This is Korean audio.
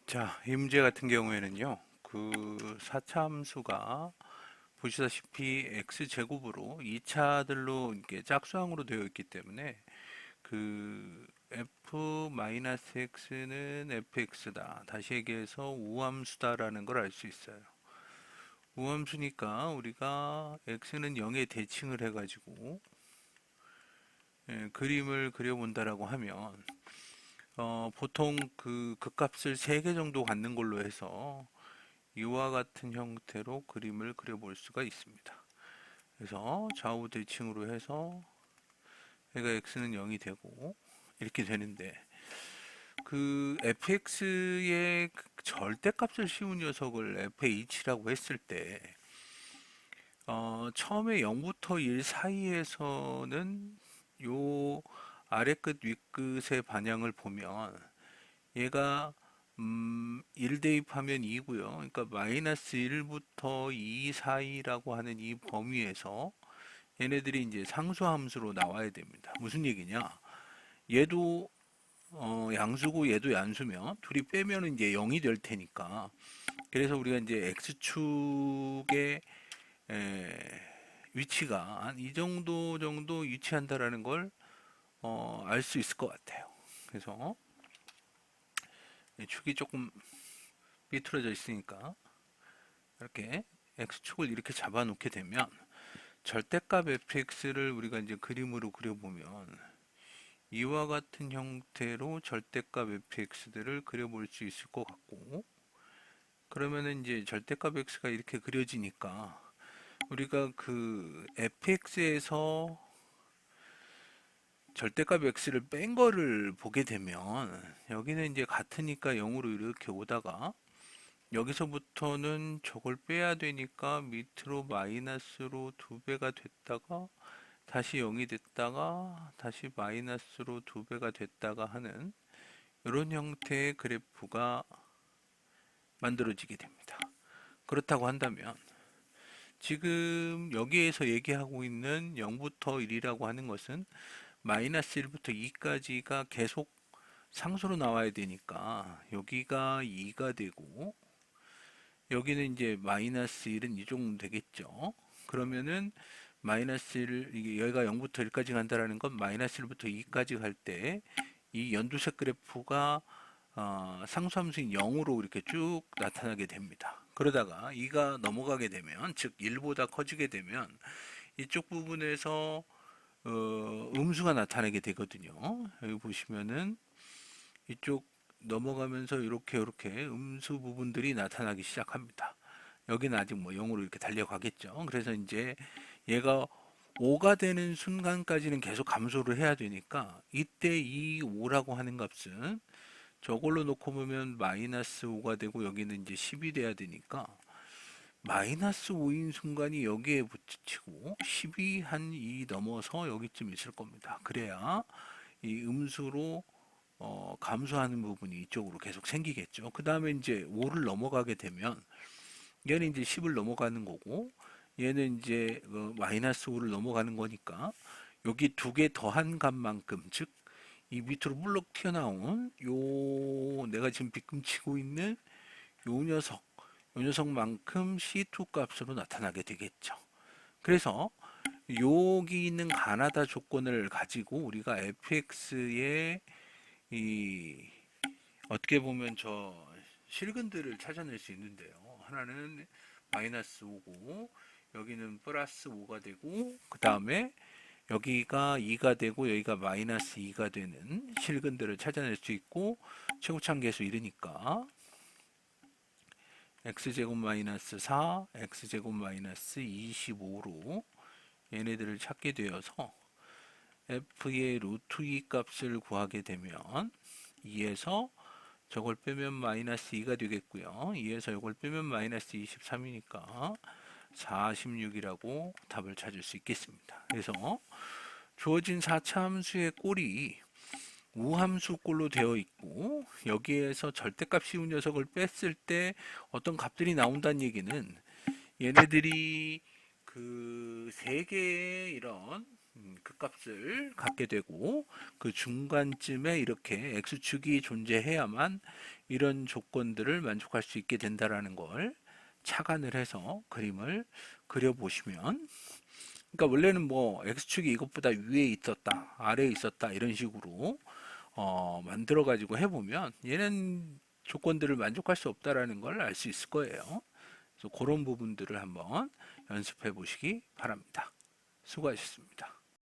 자, 이 문제 같은 경우에는요, 그 4차 함수가 보시다시피 x제곱으로 2차들로 이게 짝수항으로 되어 있기 때문에 그 f-x는 fx다. 다시 얘기해서 우함수다라는 걸 알 수 있어요. 우함수니까 우리가 x는 0에 대칭을 해가지고 그림을 그려본다라고 하면 보통 그 극값을 3개 정도 갖는 걸로 해서 이와 같은 형태로 그림을 그려볼 수가 있습니다. 그래서 좌우 대칭으로 해서 얘가 x는 0이 되고 이렇게 되는데 그 fx의 절대값을 씌운 녀석을 fh라고 했을 때 처음에 0부터 1 사이에서는 요 아래 끝 윗끝의 반향을 보면 얘가 1 대입하면 2고요. 그러니까 마이너스 1부터 2 사이라고 하는 이 범위에서 얘네들이 이제 상수함수로 나와야 됩니다. 무슨 얘기냐? 얘도 양수고 얘도 양수면 둘이 빼면 이제 0이 될 테니까 그래서 우리가 이제 x축의 위치가 한 이 정도 위치한다라는 걸 알 수 있을 것 같아요. 그래서 축이 조금 삐뚤어져 있으니까 이렇게 x축을 이렇게 잡아 놓게 되면 절대값 fx를 우리가 이제 그림으로 그려보면 이와 같은 형태로 절대값 fx들을 그려볼 수 있을 것 같고 그러면은 이제 절대값 x가 이렇게 그려지니까 우리가 그 fx에서 절대값 x를 뺀 거를 보게 되면 여기는 이제 같으니까 0으로 이렇게 오다가 여기서부터는 저걸 빼야 되니까 밑으로 마이너스로 2배가 됐다가 다시 0이 됐다가 다시 마이너스로 2배가 됐다가 하는 이런 형태의 그래프가 만들어지게 됩니다. 그렇다고 한다면 지금 여기에서 얘기하고 있는 0부터 1이라고 하는 것은 마이너스 1부터 2까지가 계속 상수로 나와야 되니까 여기가 2가 되고 여기는 이제 마이너스 1은 이 정도 되겠죠. 그러면은 마이너스 1, 이게 여기가 0부터 1까지 간다라는 건 마이너스 1부터 2까지 갈 때 이 연두색 그래프가 상수함수인 0으로 이렇게 쭉 나타나게 됩니다. 그러다가 2가 넘어가게 되면, 즉 1보다 커지게 되면 이쪽 부분에서 음수가 나타나게 되거든요. 여기 보시면은 이쪽 넘어가면서 이렇게 음수 부분들이 나타나기 시작합니다. 여기는 아직 뭐 0으로 이렇게 달려가겠죠. 그래서 이제 얘가 5가 되는 순간까지는 계속 감소를 해야 되니까 이때 이 5라고 하는 값은 저걸로 놓고 보면 마이너스 5가 되고 여기는 이제 10이 돼야 되니까 마이너스 5인 순간이 여기에 붙이고 10이 한 2 넘어서 여기쯤 있을 겁니다. 그래야 이 음수로 감소하는 부분이 이쪽으로 계속 생기겠죠. 그 다음에 이제 5를 넘어가게 되면 얘는 이제 10을 넘어가는 거고 얘는 이제 마이너스 5를 넘어가는 거니까 여기 두 개 더한 값만큼 즉 이 밑으로 물럭 튀어나온 요 내가 지금 빗금치고 있는 요 녀석 요 녀석만큼 C2 값으로 나타나게 되겠죠. 그래서 여기 있는 가나다 조건을 가지고 우리가 fx의 이 어떻게 보면 저 실근들을 찾아낼 수 있는데요. 하나는 마이너스 5고 여기는 플러스 5가 되고 그 다음에 여기가 2가 되고 여기가 마이너스 2가 되는 실근들을 찾아낼 수 있고 최고차항계수 이르니까 x제곱 마이너스 4, x제곱 마이너스 25로 얘네들을 찾게 되어서 f의 루트 2 값을 구하게 되면 2에서 저걸 빼면 마이너스 2가 되겠고요. 2에서 이걸 빼면 마이너스 23이니까 46이라고 답을 찾을 수 있겠습니다. 그래서 주어진 4차 함수의 꼴이 우함수 꼴로 되어 있고 여기에서 절대값 씌운 녀석을 뺐을 때 어떤 값들이 나온다는 얘기는 얘네들이 그 세 개의 이런 그 값을 갖게 되고 그 중간쯤에 이렇게 x축이 존재해야만 이런 조건들을 만족할 수 있게 된다라는 걸 착안을 해서 그림을 그려 보시면, 그러니까 원래는 뭐 x축이 이것보다 위에 있었다 아래에 있었다 이런 식으로 만들어 가지고 해보면 얘는 조건들을 만족할 수 없다라는 걸 알 수 있을 거예요. 그래서 그런 부분들을 한번 연습해 보시기 바랍니다. 수고하셨습니다.